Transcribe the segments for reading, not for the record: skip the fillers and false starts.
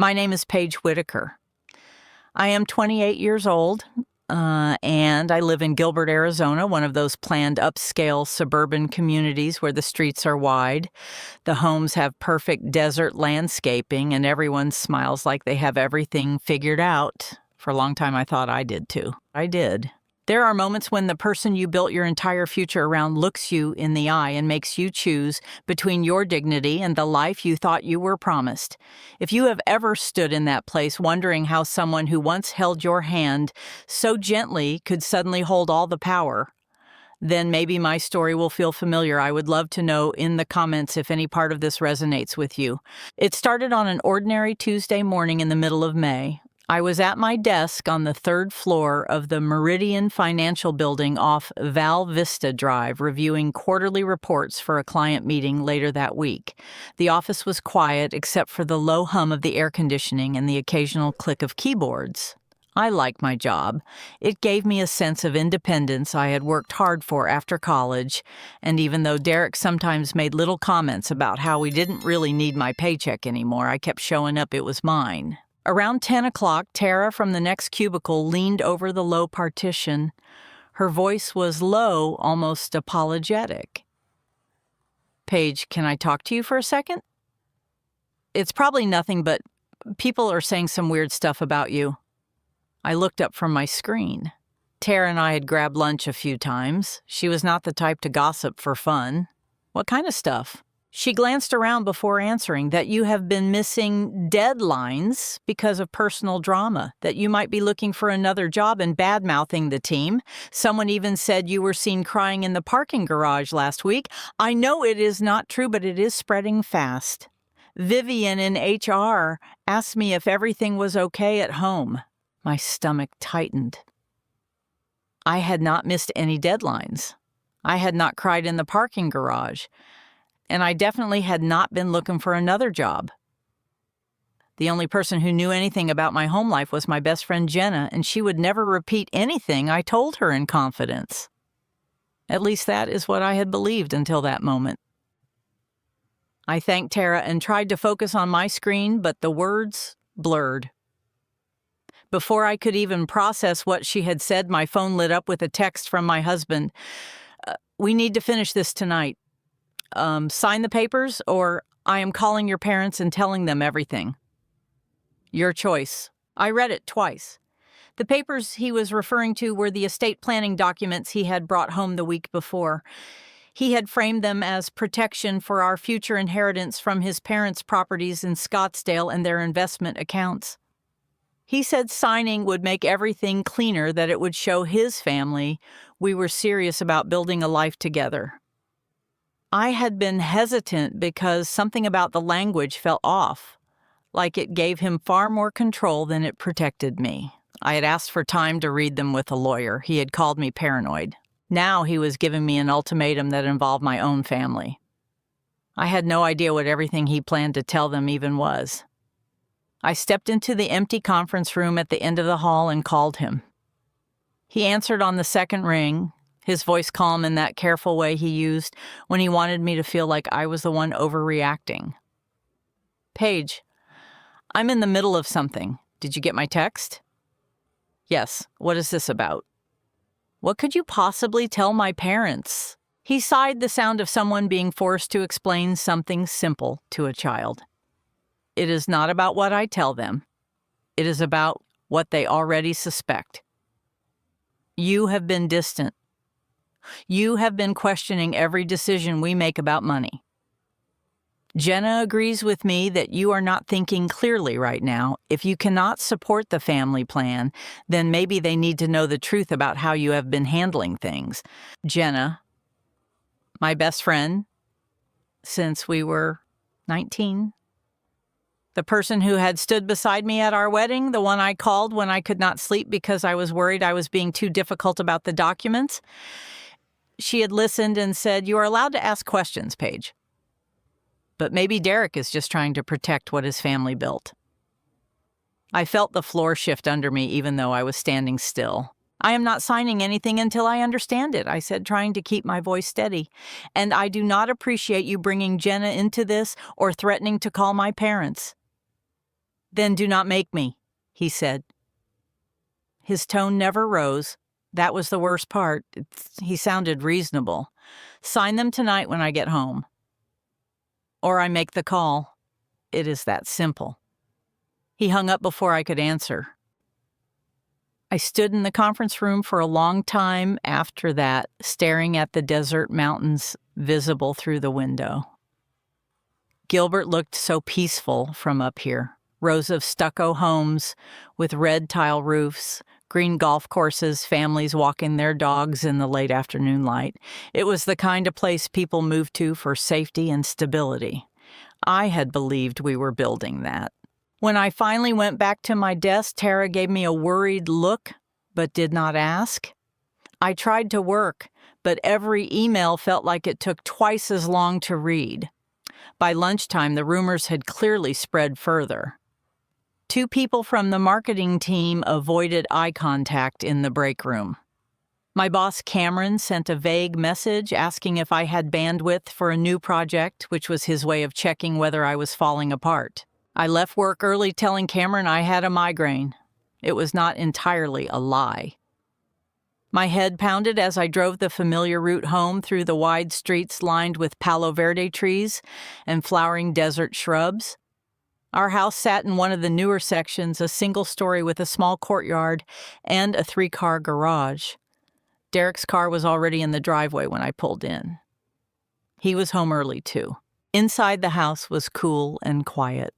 My name is Paige Whitaker. I am 28 years old, and I live in Gilbert, Arizona, one of those planned upscale suburban communities where the streets are wide. The homes have perfect desert landscaping, and everyone smiles like they have everything figured out. For a long time, I thought I did too. I did. There are moments when the person you built your entire future around looks you in the eye and makes you choose between your dignity and the life you thought you were promised. If you have ever stood in that place wondering how someone who once held your hand so gently could suddenly hold all the power, then maybe my story will feel familiar. I would love to know in the comments if any part of this resonates with you. It started on an ordinary Tuesday morning in the middle of May. I was at my desk on the third floor of the Meridian Financial Building off Val Vista Drive, reviewing quarterly reports for a client meeting later that week. The office was quiet except for the low hum of the air conditioning and the occasional click of keyboards. I like my job. It gave me a sense of independence I had worked hard for after college, and even though Derek sometimes made little comments about how we didn't really need my paycheck anymore, I kept showing up it was mine. Around 10 o'clock, Tara from the next cubicle leaned over the low partition. Her voice was low, almost apologetic. "Paige, can I talk to you for a second?" "It's probably nothing, but people are saying some weird stuff about you." I looked up from my screen. Tara and I had grabbed lunch a few times. She was not the type to gossip for fun. "What kind of stuff?" She glanced around before answering, "That you have been missing deadlines because of personal drama, that you might be looking for another job and bad-mouthing the team. Someone even said you were seen crying in the parking garage last week. I know it is not true, but it is spreading fast. Vivian in HR asked me if everything was okay at home." My stomach tightened. I had not missed any deadlines. I had not cried in the parking garage. And I definitely had not been looking for another job. The only person who knew anything about my home life was my best friend Jenna, and she would never repeat anything I told her in confidence. At least that is what I had believed until that moment. I thanked Tara and tried to focus on my screen, but the words blurred. Before I could even process what she had said, my phone lit up with a text from my husband. "We need to finish this tonight. Sign the papers, or I am calling your parents and telling them everything. Your choice." I read it twice. The papers he was referring to were the estate planning documents he had brought home the week before. He had framed them as protection for our future inheritance from his parents' properties in Scottsdale and their investment accounts. He said signing would make everything cleaner, that it would show his family we were serious about building a life together. I had been hesitant because something about the language felt off, like it gave him far more control than it protected me. I had asked for time to read them with a lawyer. He had called me paranoid. Now he was giving me an ultimatum that involved my own family. I had no idea what everything he planned to tell them even was. I stepped into the empty conference room at the end of the hall and called him. He answered on the second ring, his voice calm in that careful way he used when he wanted me to feel like I was the one overreacting. "Paige, I'm in the middle of something. Did you get my text?" "Yes. What is this about?" "What could you possibly tell my parents?" He sighed, the sound of someone being forced to explain something simple to a child. "It is not about what I tell them. It is about what they already suspect. You have been distant. You have been questioning every decision we make about money. Jenna agrees with me that you are not thinking clearly right now. If you cannot support the family plan, then maybe they need to know the truth about how you have been handling things. Jenna, my best friend since we were 19, the person who had stood beside me at our wedding, the one I called when I could not sleep because I was worried I was being too difficult about the documents. She had listened and said, "You are allowed to ask questions, Paige. But maybe Derek is just trying to protect what his family built." I felt the floor shift under me even though I was standing still. "I am not signing anything until I understand it," I said, trying to keep my voice steady. "And I do not appreciate you bringing Jenna into this or threatening to call my parents." Then do not make me, he said. His tone never rose. That was the worst part. He sounded reasonable. Sign them tonight when I get home. Or I make the call. It is that simple. He hung up before I could answer. I stood in the conference room for a long time after that, staring at the desert mountains visible through the window. Gilbert looked so peaceful from up here. Rows of stucco homes with red tile roofs, green golf courses, families walking their dogs in the late afternoon light. It was the kind of place people moved to for safety and stability. I had believed we were building that. When I finally went back to my desk, Tara gave me a worried look, but did not ask. I tried to work, but every email felt like it took twice as long to read. By lunchtime, the rumors had clearly spread further. 2 people from the marketing team avoided eye contact in the break room. My boss, Cameron, sent a vague message asking if I had bandwidth for a new project, which was his way of checking whether I was falling apart. I left work early telling Cameron I had a migraine. It was not entirely a lie. My head pounded as I drove the familiar route home through the wide streets lined with Palo Verde trees and flowering desert shrubs. Our house sat in one of the newer sections, a single story with a small courtyard and a 3-car garage. Derek's car was already in the driveway when I pulled in. He was home early, too. Inside the house was cool and quiet.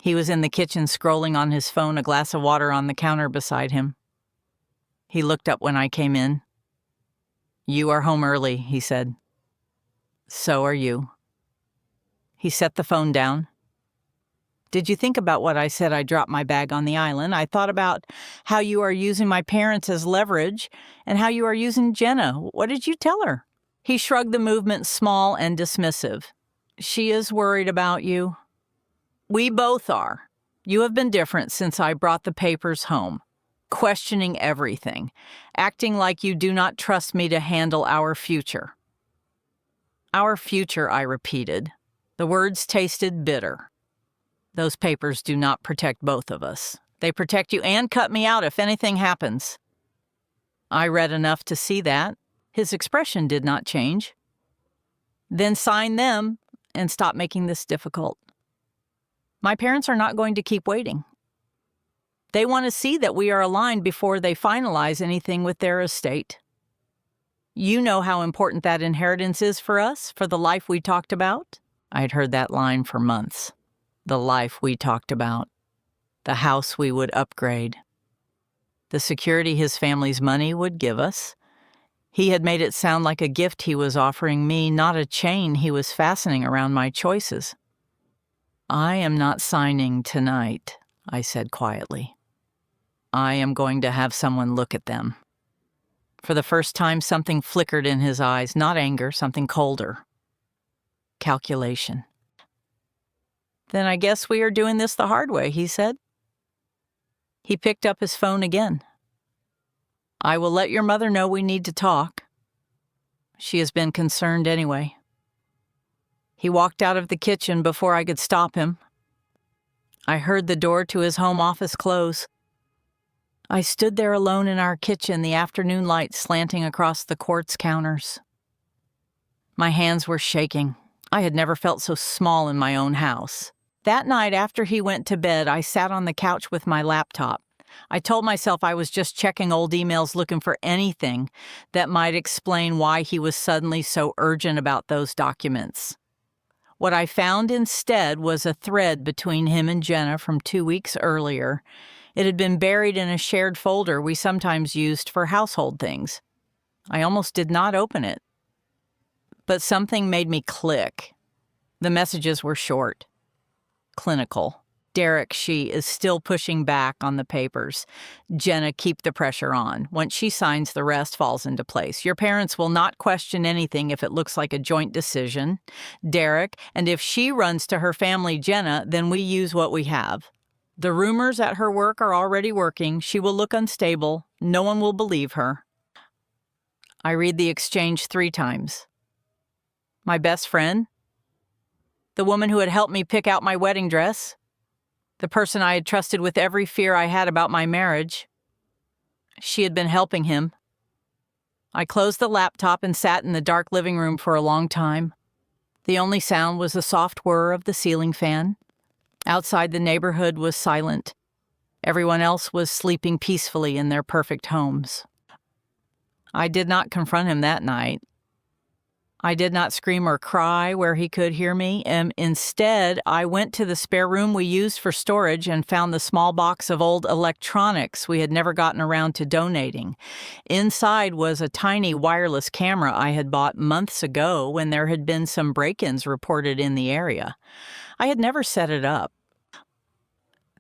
He was in the kitchen scrolling on his phone, a glass of water on the counter beside him. He looked up when I came in. "You are home early," he said. "So are you." He set the phone down. "Did you think about what I said I dropped my bag on the island? I thought about how you are using my parents as leverage and how you are using Jenna. What did you tell her?" He shrugged, the movement small and dismissive. "She is worried about you." "We both are. You have been different since I brought the papers home, questioning everything, acting like you do not trust me to handle our future." "Our future," I repeated. The words tasted bitter. "Those papers do not protect both of us. They protect you and cut me out if anything happens." I read enough to see that. His expression did not change. "Then sign them and stop making this difficult. My parents are not going to keep waiting. They want to see that we are aligned before they finalize anything with their estate. You know how important that inheritance is for us, for the life we talked about." I had heard that line for months. The life we talked about. The house we would upgrade. The security his family's money would give us. He had made it sound like a gift he was offering me, not a chain he was fastening around my choices. "I am not signing tonight," I said quietly. "I am going to have someone look at them." For the first time, something flickered in his eyes, not anger, something colder. Calculation. "Then I guess we are doing this the hard way," he said. He picked up his phone again. "I will let your mother know we need to talk. She has been concerned anyway." He walked out of the kitchen before I could stop him. I heard the door to his home office close. I stood there alone in our kitchen, the afternoon light slanting across the quartz counters. My hands were shaking. I had never felt so small in my own house. That night after he went to bed, I sat on the couch with my laptop. I told myself I was just checking old emails looking for anything that might explain why he was suddenly so urgent about those documents. What I found instead was a thread between him and Jenna from 2 weeks earlier. It had been buried in a shared folder we sometimes used for household things. I almost did not open it. But something made me click. The messages were short. Clinical. "Derek, she is still pushing back on the papers. Jenna, keep the pressure on. Once she signs, the rest falls into place. Your parents will not question anything if it looks like a joint decision. Derek, and if she runs to her family, Jenna, then we use what we have. The rumors at her work are already working. She will look unstable. No one will believe her." I read the exchange 3 times. My best friend? The woman who had helped me pick out my wedding dress? the person I had trusted with every fear I had about my marriage. She had been helping him. I closed the laptop and sat in the dark living room for a long time. The only sound was the soft whir of the ceiling fan. Outside, the neighborhood was silent. Everyone else was sleeping peacefully in their perfect homes. I did not confront him that night. I did not scream or cry where he could hear me, and instead, I went to the spare room we used for storage and found the small box of old electronics we had never gotten around to donating. Inside was a tiny wireless camera I had bought months ago when there had been some break-ins reported in the area. I had never set it up.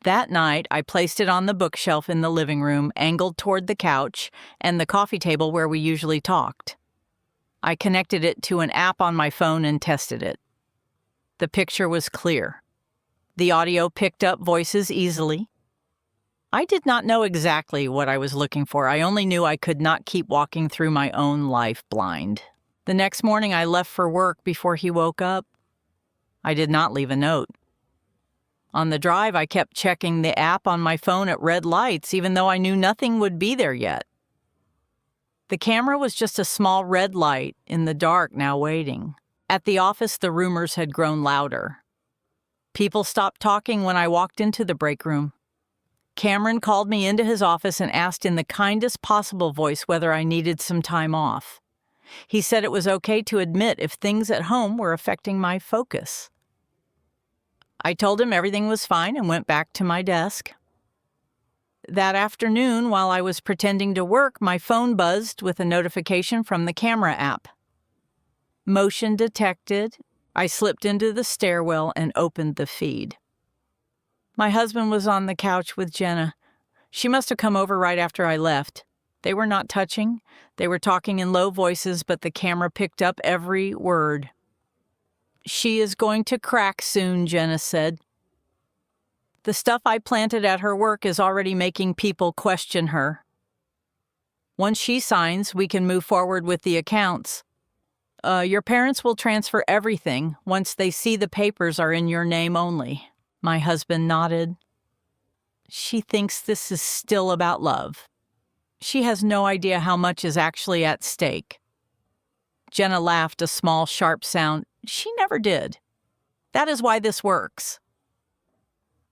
That night, I placed it on the bookshelf in the living room, angled toward the couch and the coffee table where we usually talked. I connected it to an app on my phone and tested it. The picture was clear. The audio picked up voices easily. I did not know exactly what I was looking for. I only knew I could not keep walking through my own life blind. The next morning, I left for work before he woke up. I did not leave a note. On the drive, I kept checking the app on my phone at red lights, even though I knew nothing would be there yet. The camera was just a small red light in the dark now waiting. At the office, the rumors had grown louder. People stopped talking when I walked into the break room. Cameron called me into his office and asked in the kindest possible voice whether I needed some time off. He said it was okay to admit if things at home were affecting my focus. I told him everything was fine and went back to my desk. That afternoon, while I was pretending to work, my phone buzzed with a notification from the camera app. Motion detected. I slipped into the stairwell and opened the feed. My husband was on the couch with Jenna. She must have come over right after I left. They were not touching. They were talking in low voices, but the camera picked up every word. "She is going to crack soon," Jenna said. "The stuff I planted at her work is already making people question her. Once she signs, we can move forward with the accounts. Your parents will transfer everything once they see the papers are in your name only." My husband nodded. "She thinks this is still about love. She has no idea how much is actually at stake." Jenna laughed, a small, sharp sound. "She never did. That is why this works."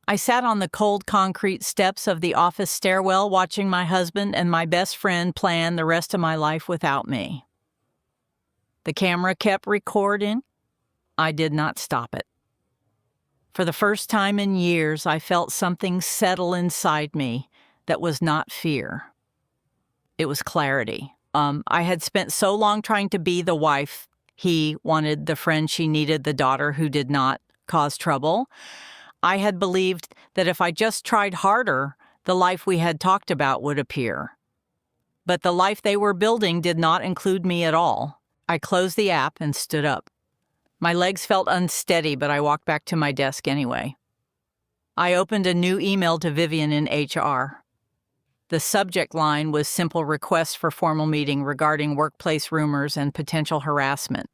I sat on the cold concrete steps of the office stairwell watching my husband and my best friend plan the rest of my life without me. The camera kept recording. I did not stop it. For the first time in years, I felt something settle inside me that was not fear. It was clarity. I had spent so long trying to be the wife he wanted, the friend she needed, the daughter who did not cause trouble. I had believed that if I just tried harder, the life we had talked about would appear. But the life they were building did not include me at all. I closed the app and stood up. My legs felt unsteady, but I walked back to my desk anyway. I opened a new email to Vivian in HR. The subject line was simple request for formal meeting regarding workplace rumors and potential harassment.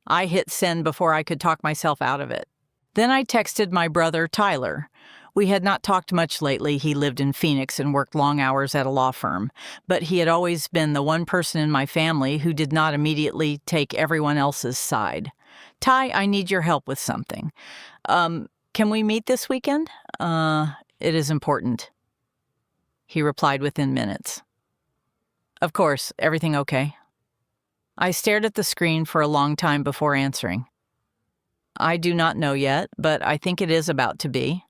I hit send before I could talk myself out of it. Then I texted my brother, Tyler. We had not talked much lately. He lived in Phoenix and worked long hours at a law firm, but he had always been the one person in my family who did not immediately take everyone else's side. "Ty, I need your help with something. Can we meet this weekend? It is important." He replied within minutes. "Of course, everything okay?" I stared at the screen for a long time before answering. "I do not know yet, but I think it is about to be."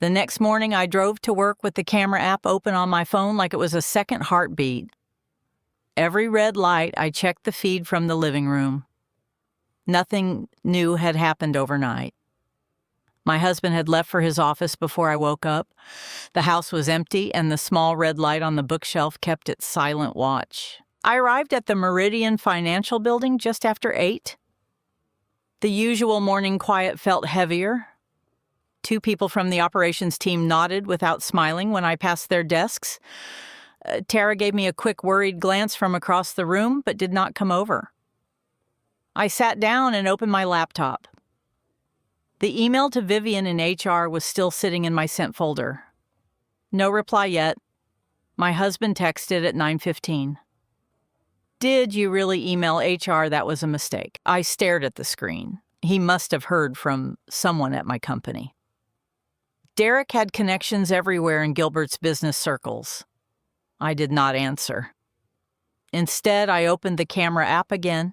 The next morning, I drove to work with the camera app open on my phone like it was a second heartbeat. Every red light, I checked the feed from the living room. Nothing new had happened overnight. My husband had left for his office before I woke up. The house was empty, and the small red light on the bookshelf kept its silent watch. I arrived at the Meridian Financial Building just after 8. The usual morning quiet felt heavier. 2 people from the operations team nodded without smiling when I passed their desks. Tara gave me a quick worried glance from across the room, but did not come over. I sat down and opened my laptop. The email to Vivian in HR was still sitting in my sent folder. No reply yet. My husband texted at 9:15. Did you really email HR? That was a mistake. I stared at the screen. He must have heard from someone at my company. Derek had connections everywhere in Gilbert's business circles. I did not answer. Instead, I opened the camera app again.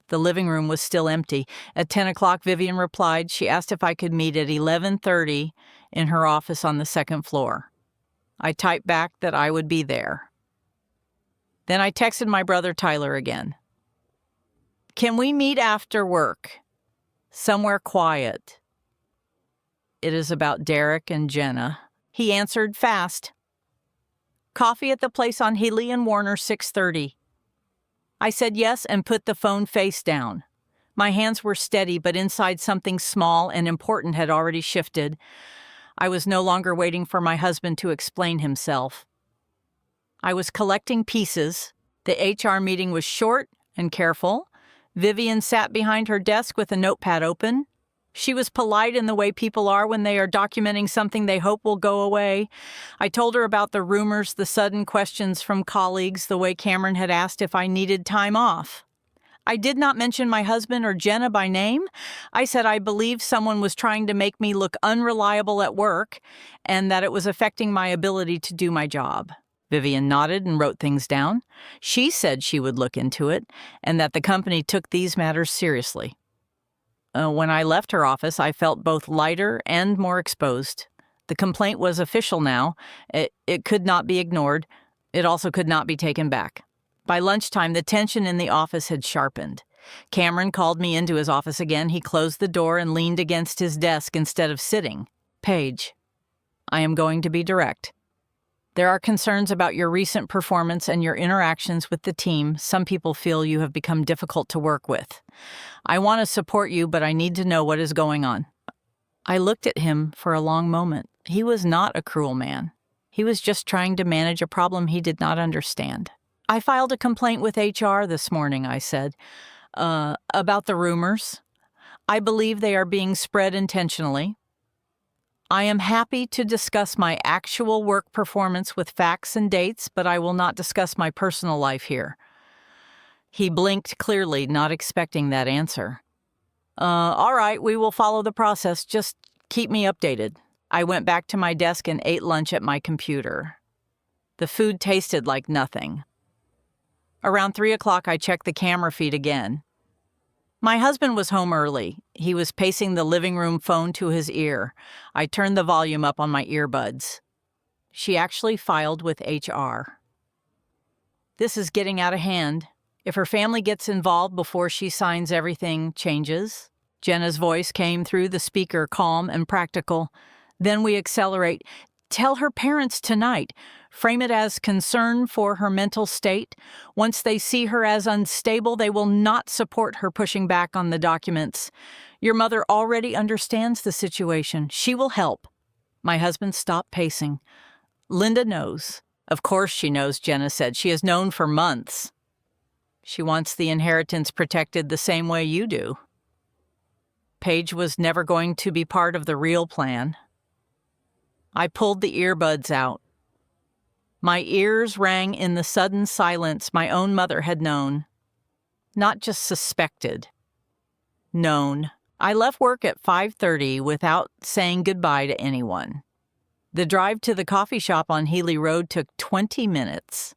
The living room was still empty. At 10 o'clock, Vivian replied. She asked if I could meet at 11:30 in her office on the second floor. I typed back that I would be there. Then I texted my brother Tyler again. Can we meet after work? Somewhere quiet. It is about Derek and Jenna. He answered fast. Coffee at the place on Healy and Warner, 6:30. I said yes and put the phone face down. My hands were steady, but inside something small and important had already shifted. I was no longer waiting for my husband to explain himself. I was collecting pieces. The HR meeting was short and careful. Vivian sat behind her desk with a notepad open. She was polite in the way people are when they are documenting something they hope will go away. I told her about the rumors, the sudden questions from colleagues, the way Cameron had asked if I needed time off. I did not mention my husband or Jenna by name. I said I believed someone was trying to make me look unreliable at work and that it was affecting my ability to do my job. Vivian nodded and wrote things down. She said she would look into it and that the company took these matters seriously. When I left her office, I felt both lighter and more exposed. The complaint was official now. It could not be ignored. It also could not be taken back. By lunchtime, the tension in the office had sharpened. Cameron called me into his office again. He closed the door and leaned against his desk instead of sitting. Paige, I am going to be direct. There are concerns about your recent performance and your interactions with the team. Some people feel you have become difficult to work with. I want to support you, but I need to know what is going on. I looked at him for a long moment. He was not a cruel man. He was just trying to manage a problem he did not understand. I filed a complaint with HR this morning, I said, about the rumors. I believe they are being spread intentionally. I am happy to discuss my actual work performance with facts and dates, but I will not discuss my personal life here. He blinked clearly, not expecting that answer. All right, we will follow the process. Just keep me updated. I went back to my desk and ate lunch at my computer. The food tasted like nothing. Around 3 o'clock, I checked the camera feed again. My husband was home early. He was pacing the living room phone to his ear. I turned the volume up on my earbuds. She actually filed with HR. This is getting out of hand. If her family gets involved before she signs, everything changes. Jenna's voice came through the speaker, calm and practical. Then we accelerate. Tell her parents tonight. Frame it as concern for her mental state. Once they see her as unstable, they will not support her pushing back on the documents. Your mother already understands the situation. She will help. My husband stopped pacing. Linda knows. Of course she knows, Jenna said. She has known for months. She wants the inheritance protected the same way you do. Paige was never going to be part of the real plan. I pulled the earbuds out. My ears rang in the sudden silence my own mother had known. Not just suspected. Known. I left work at 5:30 without saying goodbye to anyone. The drive to the coffee shop on Healy Road took 20 minutes.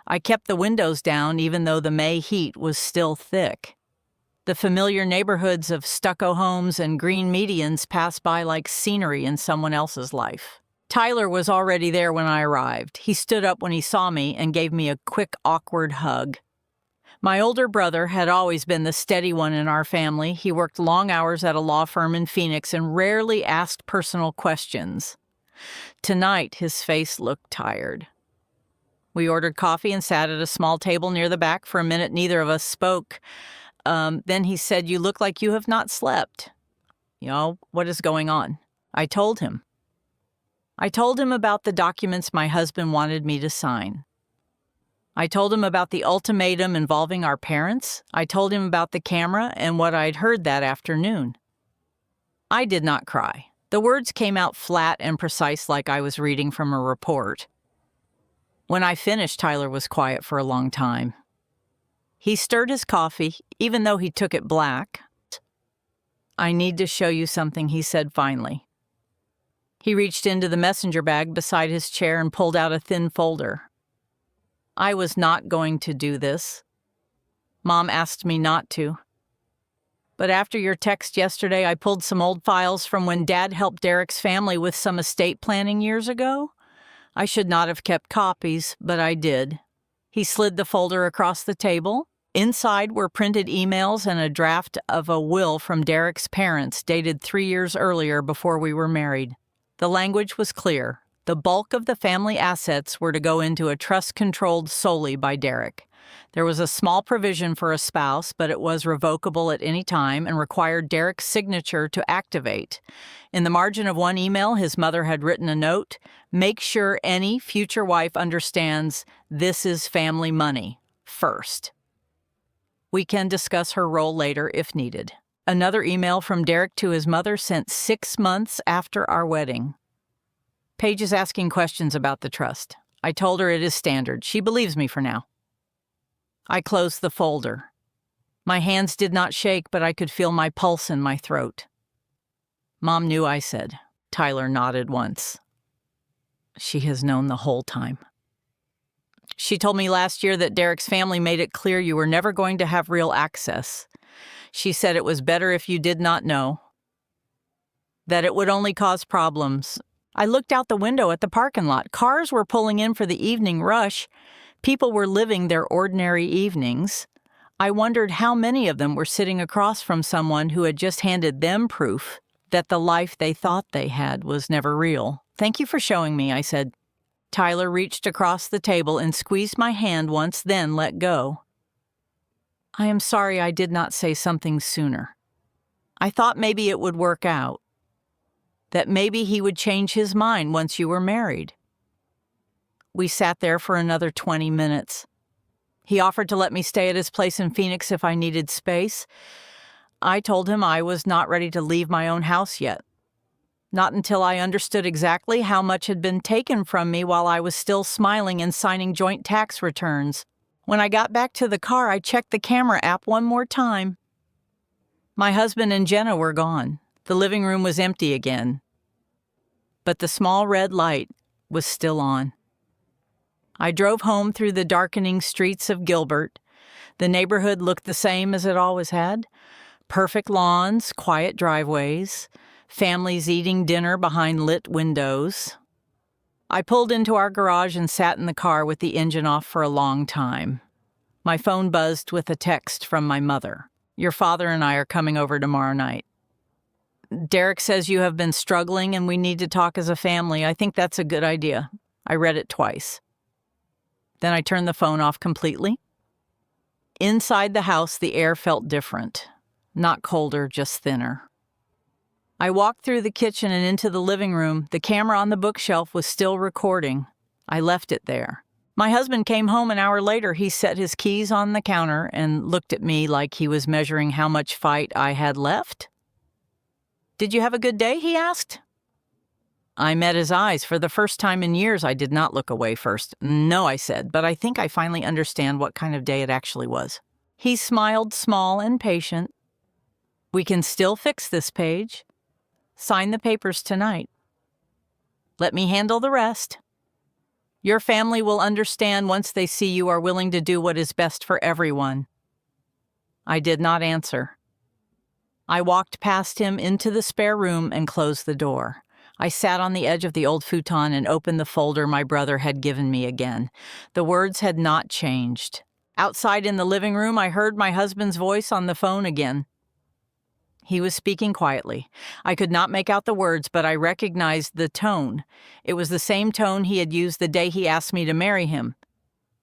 I kept the windows down even though the May heat was still thick. The familiar neighborhoods of stucco homes and green medians passed by like scenery in someone else's life. Tyler was already there when I arrived. He stood up when he saw me and gave me a quick, awkward hug. My older brother had always been the steady one in our family. He worked long hours at a law firm in Phoenix and rarely asked personal questions. Tonight, his face looked tired. We ordered coffee and sat at a small table near the back. For a minute, neither of us spoke. Then he said, "You look like you have not slept. What is going on?" I told him. I told him about the documents my husband wanted me to sign. I told him about the ultimatum involving our parents. I told him about the camera and what I'd heard that afternoon. I did not cry. The words came out flat and precise like I was reading from a report. When I finished, Tyler was quiet for a long time. He stirred his coffee, even though he took it black. "I need to show you something," he said finally. He reached into the messenger bag beside his chair and pulled out a thin folder. "I was not going to do this. Mom asked me not to. But after your text yesterday, I pulled some old files from when Dad helped Derek's family with some estate planning years ago. I should not have kept copies, but I did." He slid the folder across the table. Inside were printed emails and a draft of a will from Derek's parents dated 3 years earlier before we were married. The language was clear. The bulk of the family assets were to go into a trust controlled solely by Derek. There was a small provision for a spouse, but it was revocable at any time and required Derek's signature to activate. In the margin of one email, his mother had written a note: "Make sure any future wife understands this is family money first. We can discuss her role later if needed." Another email from Derek to his mother sent 6 months after our wedding. Paige is asking questions about the trust. I told her it is standard. She believes me for now. I closed the folder. My hands did not shake, but I could feel my pulse in my throat. "Mom knew," I said. Tyler nodded once. "She has known the whole time. She told me last year that Derek's family made it clear you were never going to have real access. She said it was better if you did not know, that it would only cause problems." I looked out the window at the parking lot. Cars were pulling in for the evening rush. People were living their ordinary evenings. I wondered how many of them were sitting across from someone who had just handed them proof that the life they thought they had was never real. "Thank you for showing me," I said. Tyler reached across the table and squeezed my hand once, then let go. "I am sorry I did not say something sooner. I thought maybe it would work out, that maybe he would change his mind once you were married." We sat there for another 20 minutes. He offered to let me stay at his place in Phoenix if I needed space. I told him I was not ready to leave my own house yet. Not until I understood exactly how much had been taken from me while I was still smiling and signing joint tax returns. When I got back to the car, I checked the camera app one more time. My husband and Jenna were gone. The living room was empty again. But the small red light was still on. I drove home through the darkening streets of Gilbert. The neighborhood looked the same as it always had. Perfect lawns, quiet driveways, families eating dinner behind lit windows. I pulled into our garage and sat in the car with the engine off for a long time. My phone buzzed with a text from my mother. "Your father and I are coming over tomorrow night. Derek says you have been struggling and we need to talk as a family. I think that's a good idea." I read it twice. Then I turned the phone off completely. Inside the house, the air felt different. Not colder, just thinner. I walked through the kitchen and into the living room. The camera on the bookshelf was still recording. I left it there. My husband came home an hour later. He set his keys on the counter and looked at me like he was measuring how much fight I had left. "Did you have a good day?" he asked. I met his eyes. For the first time in years, I did not look away first. "No," I said, "but I think I finally understand what kind of day it actually was." He smiled, small and patient. "We can still fix this, Paige. Sign the papers tonight. Let me handle the rest. Your family will understand once they see you are willing to do what is best for everyone." I did not answer. I walked past him into the spare room and closed the door. I sat on the edge of the old futon and opened the folder my brother had given me again. The words had not changed. Outside in the living room, I heard my husband's voice on the phone again. He was speaking quietly. I could not make out the words, but I recognized the tone. It was the same tone he had used the day he asked me to marry him.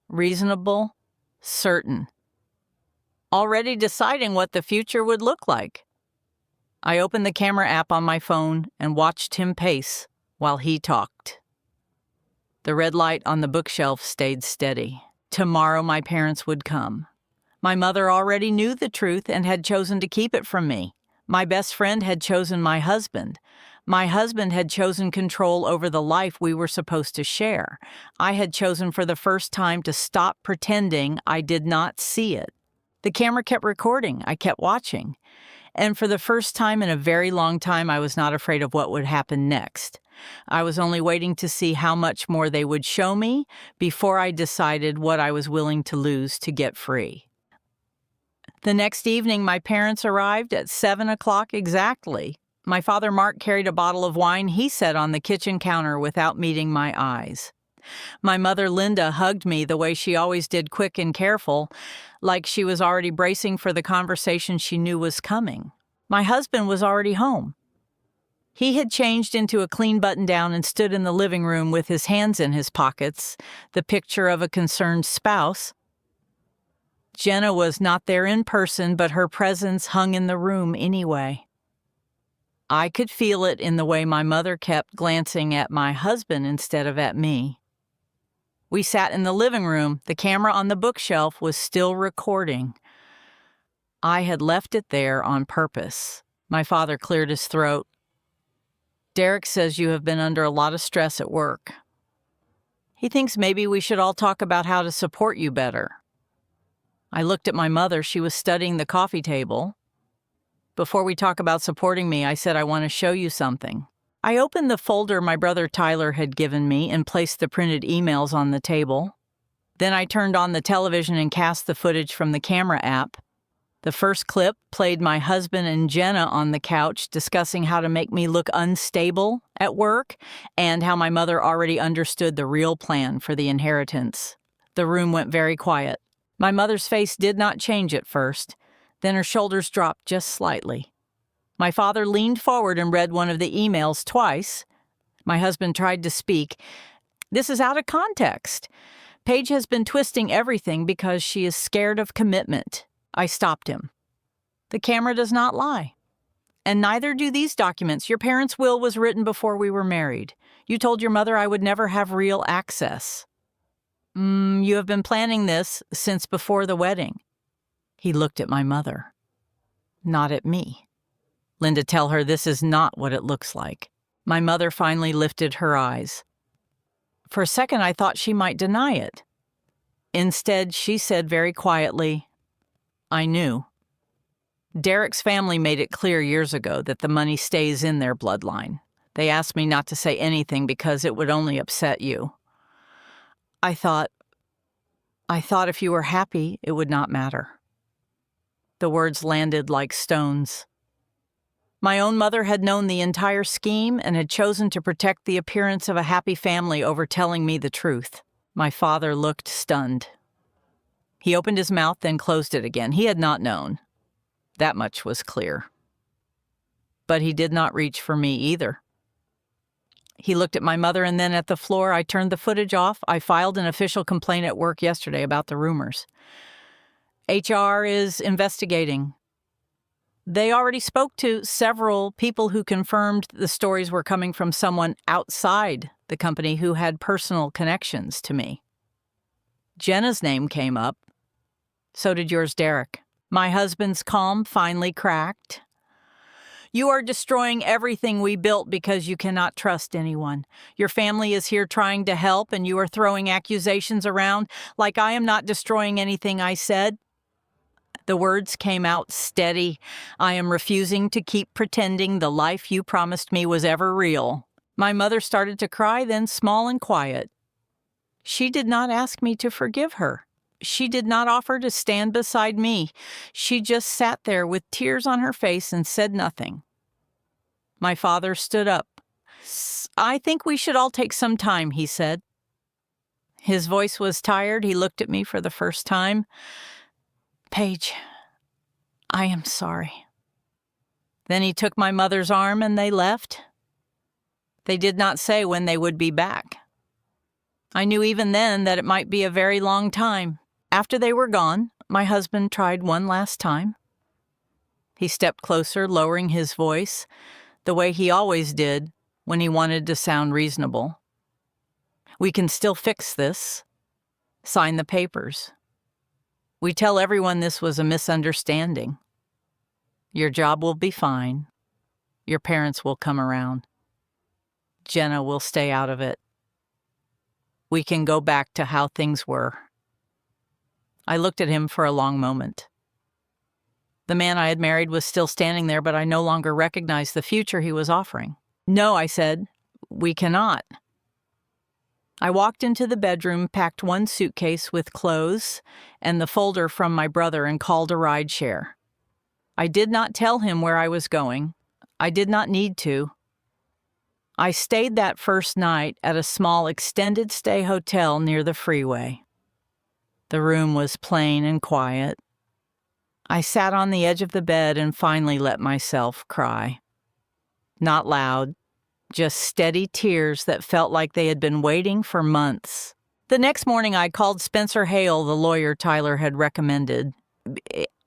Reasonable, certain. Already deciding what the future would look like. I opened the camera app on my phone and watched him pace while he talked. The red light on the bookshelf stayed steady. Tomorrow my parents would come. My mother already knew the truth and had chosen to keep it from me. My best friend had chosen my husband. My husband had chosen control over the life we were supposed to share. I had chosen for the first time to stop pretending I did not see it. The camera kept recording. I kept watching. And for the first time in a very long time, I was not afraid of what would happen next. I was only waiting to see how much more they would show me before I decided what I was willing to lose to get free. The next evening, my parents arrived at 7 o'clock exactly. My father, Mark, carried a bottle of wine he set on the kitchen counter without meeting my eyes. My mother, Linda, hugged me the way she always did, quick and careful, like she was already bracing for the conversation she knew was coming. My husband was already home. He had changed into a clean button-down and stood in the living room with his hands in his pockets, the picture of a concerned spouse. Jenna was not there in person, but her presence hung in the room anyway. I could feel it in the way my mother kept glancing at my husband instead of at me. We sat in the living room. The camera on the bookshelf was still recording. I had left it there on purpose. My father cleared his throat. Derek says you have been under a lot of stress at work. He thinks maybe we should all talk about how to support you better. I looked at my mother. She was studying the coffee table. Before we talk about supporting me, I said, I want to show you something. I opened the folder my brother Tyler had given me and placed the printed emails on the table. Then I turned on the television and cast the footage from the camera app. The first clip played my husband and Jenna on the couch discussing how to make me look unstable at work and how my mother already understood the real plan for the inheritance. The room went very quiet. My mother's face did not change at first. Then her shoulders dropped just slightly. My father leaned forward and read one of the emails twice. My husband tried to speak. This is out of context. Paige has been twisting everything because she is scared of commitment. I stopped him. The camera does not lie. And neither do these documents. Your parents' will was written before we were married. You told your mother I would never have real access. You have been planning this since before the wedding. He looked at my mother, not at me. Linda, tell her this is not what it looks like. My mother finally lifted her eyes. For a second, I thought she might deny it. Instead, she said very quietly, I knew. Derek's family made it clear years ago that the money stays in their bloodline. They asked me not to say anything because it would only upset you. I thought if you were happy, it would not matter. The words landed like stones. My own mother had known the entire scheme and had chosen to protect the appearance of a happy family over telling me the truth. My father looked stunned. He opened his mouth, then closed it again. He had not known. That much was clear. But he did not reach for me either. He looked at my mother and then at the floor. I turned the footage off. I filed an official complaint at work yesterday about the rumors. HR is investigating. They already spoke to several people who confirmed the stories were coming from someone outside the company who had personal connections to me. Jenna's name came up. So did yours, Derek. My husband's calm finally cracked. You are destroying everything we built because you cannot trust anyone. Your family is here trying to help, and you are throwing accusations around like I am not destroying anything I said. The words came out steady. I am refusing to keep pretending the life you promised me was ever real. My mother started to cry, then small and quiet. She did not ask me to forgive her. She did not offer to stand beside me. She just sat there with tears on her face and said nothing. My father stood up. I think we should all take some time, he said. His voice was tired. He looked at me for the first time. Paige, I am sorry. Then he took my mother's arm and they left. They did not say when they would be back. I knew even then that it might be a very long time. After they were gone, my husband tried one last time. He stepped closer, lowering his voice, the way he always did when he wanted to sound reasonable. We can still fix this. Sign the papers. We tell everyone this was a misunderstanding. Your job will be fine. Your parents will come around. Jenna will stay out of it. We can go back to how things were." I looked at him for a long moment. The man I had married was still standing there, but I no longer recognized the future he was offering. "No," I said, "we cannot." I walked into the bedroom, packed one suitcase with clothes and the folder from my brother, and called a rideshare. I did not tell him where I was going. I did not need to. I stayed that first night at a small extended stay hotel near the freeway. The room was plain and quiet. I sat on the edge of the bed and finally let myself cry. Not loud, just steady tears that felt like they had been waiting for months. The next morning, I called Spencer Hale, the lawyer Tyler had recommended.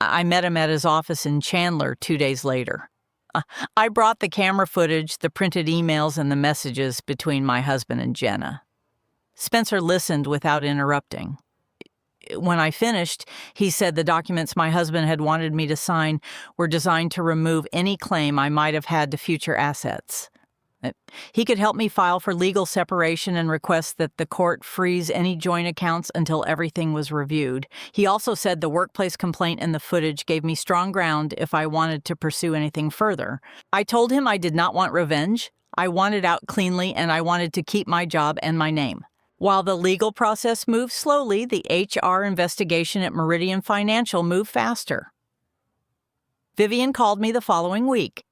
I met him at his office in Chandler 2 days later. I brought the camera footage, the printed emails, and the messages between my husband and Jenna. Spencer listened without interrupting. When I finished, he said the documents my husband had wanted me to sign were designed to remove any claim I might have had to future assets. He could help me file for legal separation and request that the court freeze any joint accounts until everything was reviewed. He also said the workplace complaint and the footage gave me strong ground if I wanted to pursue anything further. I told him I did not want revenge. I wanted out cleanly, and I wanted to keep my job and my name. While the legal process moved slowly, the HR investigation at Meridian Financial moved faster. Vivian called me the following week.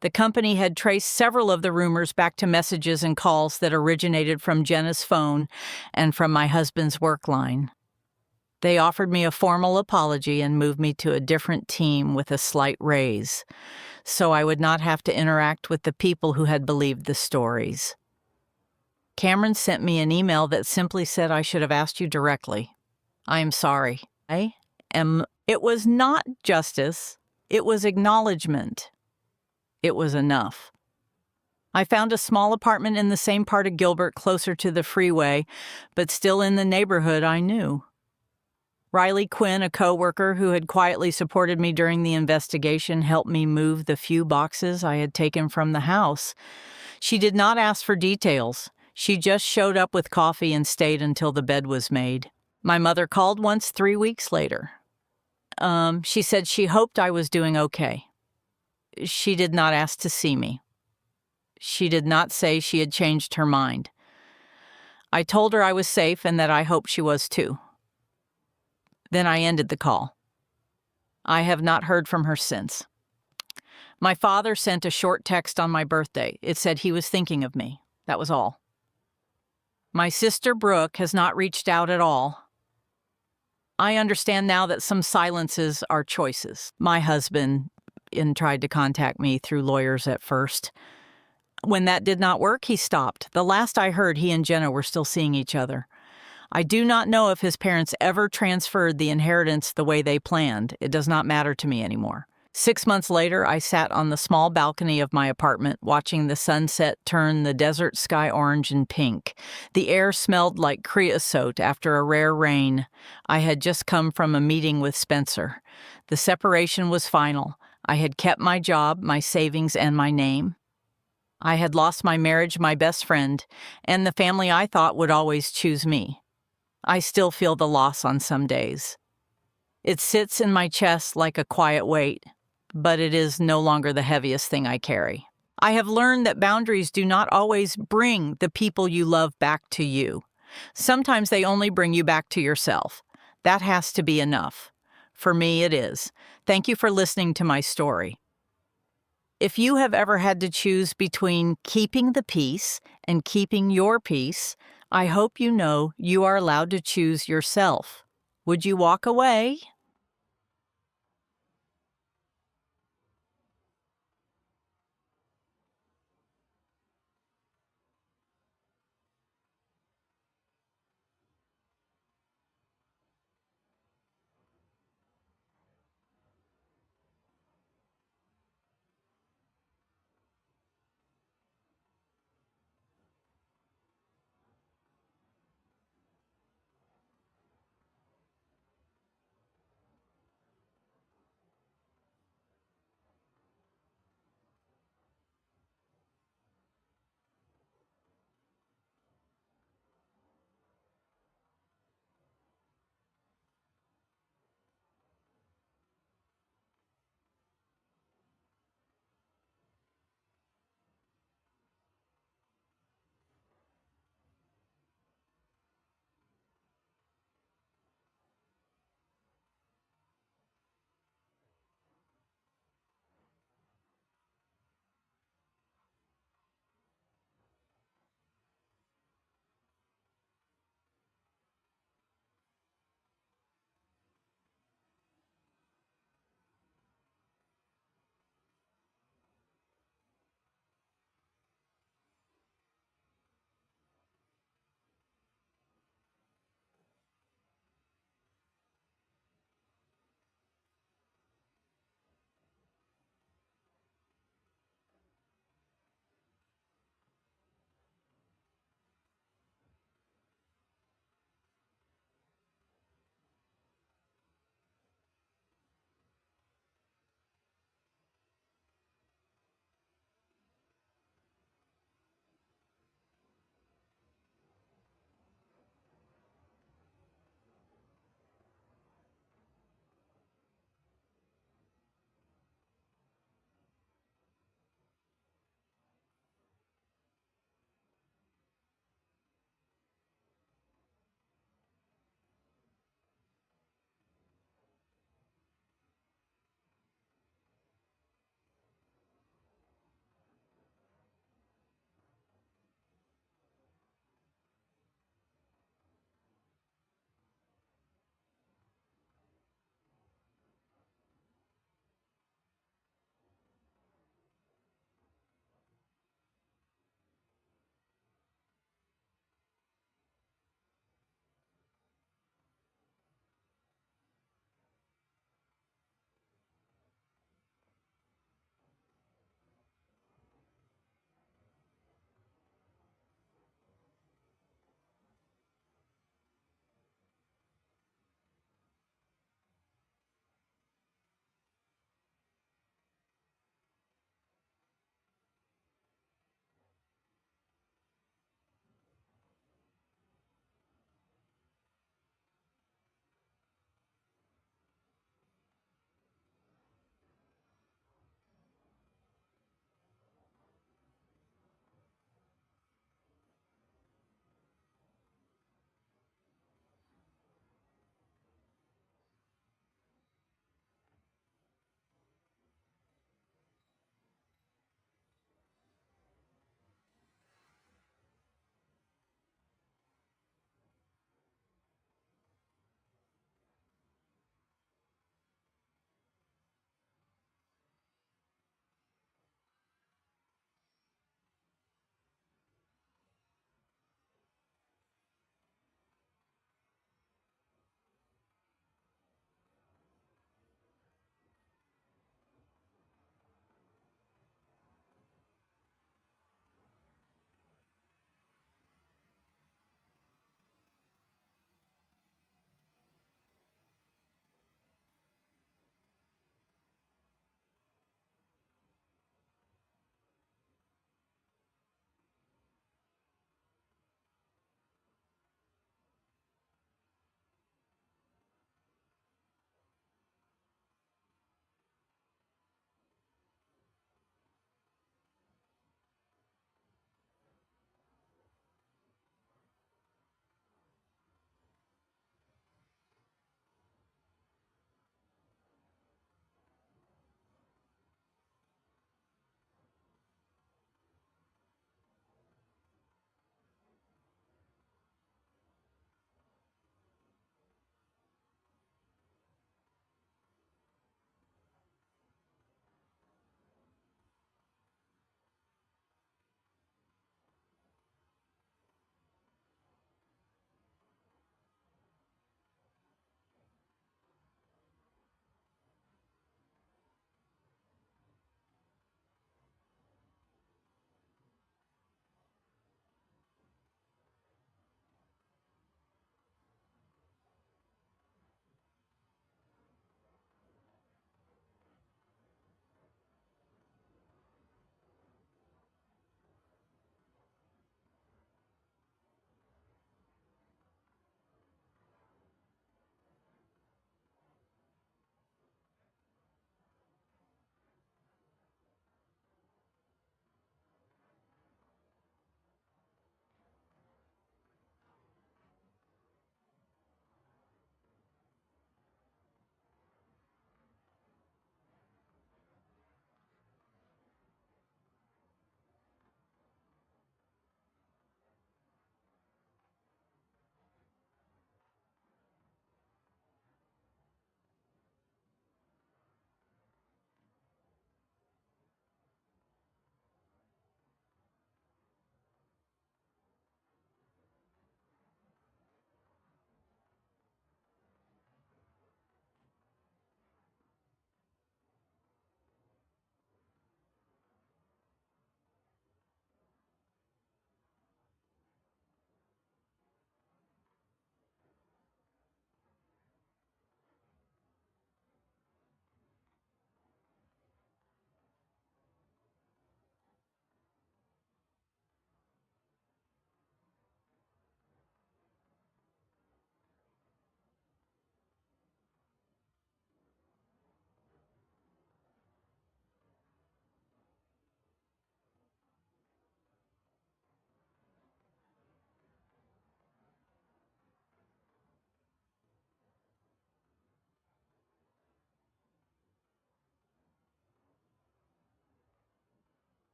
The company had traced several of the rumors back to messages and calls that originated from Jenna's phone and from my husband's work line. They offered me a formal apology and moved me to a different team with a slight raise, so I would not have to interact with the people who had believed the stories. Cameron sent me an email that simply said I should have asked you directly. I am sorry. It was not justice. It was acknowledgement. It was enough. I found a small apartment in the same part of Gilbert, closer to the freeway, but still in the neighborhood I knew. Riley Quinn, a coworker who had quietly supported me during the investigation, helped me move the few boxes I had taken from the house. She did not ask for details. She just showed up with coffee and stayed until the bed was made. My mother called once 3 weeks later. She said she hoped I was doing okay. She did not ask to see me. She did not say she had changed her mind. I told her I was safe and that I hoped she was too. Then I ended the call. I have not heard from her since. My father sent a short text on my birthday. It said he was thinking of me. That was all. My sister Brooke has not reached out at all. I understand now that some silences are choices. My husband tried to contact me through lawyers at first. When that did not work, he stopped. The last I heard, he and Jenna were still seeing each other. I do not know if his parents ever transferred the inheritance the way they planned. It does not matter to me anymore. 6 months later, I sat on the small balcony of my apartment, watching the sunset turn the desert sky orange and pink. The air smelled like creosote after a rare rain. I had just come from a meeting with Spencer. The separation was final. I had kept my job, my savings, and my name. I had lost my marriage, my best friend, and the family I thought would always choose me. I still feel the loss on some days. It sits in my chest like a quiet weight, but it is no longer the heaviest thing I carry. I have learned that boundaries do not always bring the people you love back to you. Sometimes they only bring you back to yourself. That has to be enough. For me, it is. Thank you for listening to my story. If you have ever had to choose between keeping the peace and keeping your peace, I hope you know you are allowed to choose yourself. Would you walk away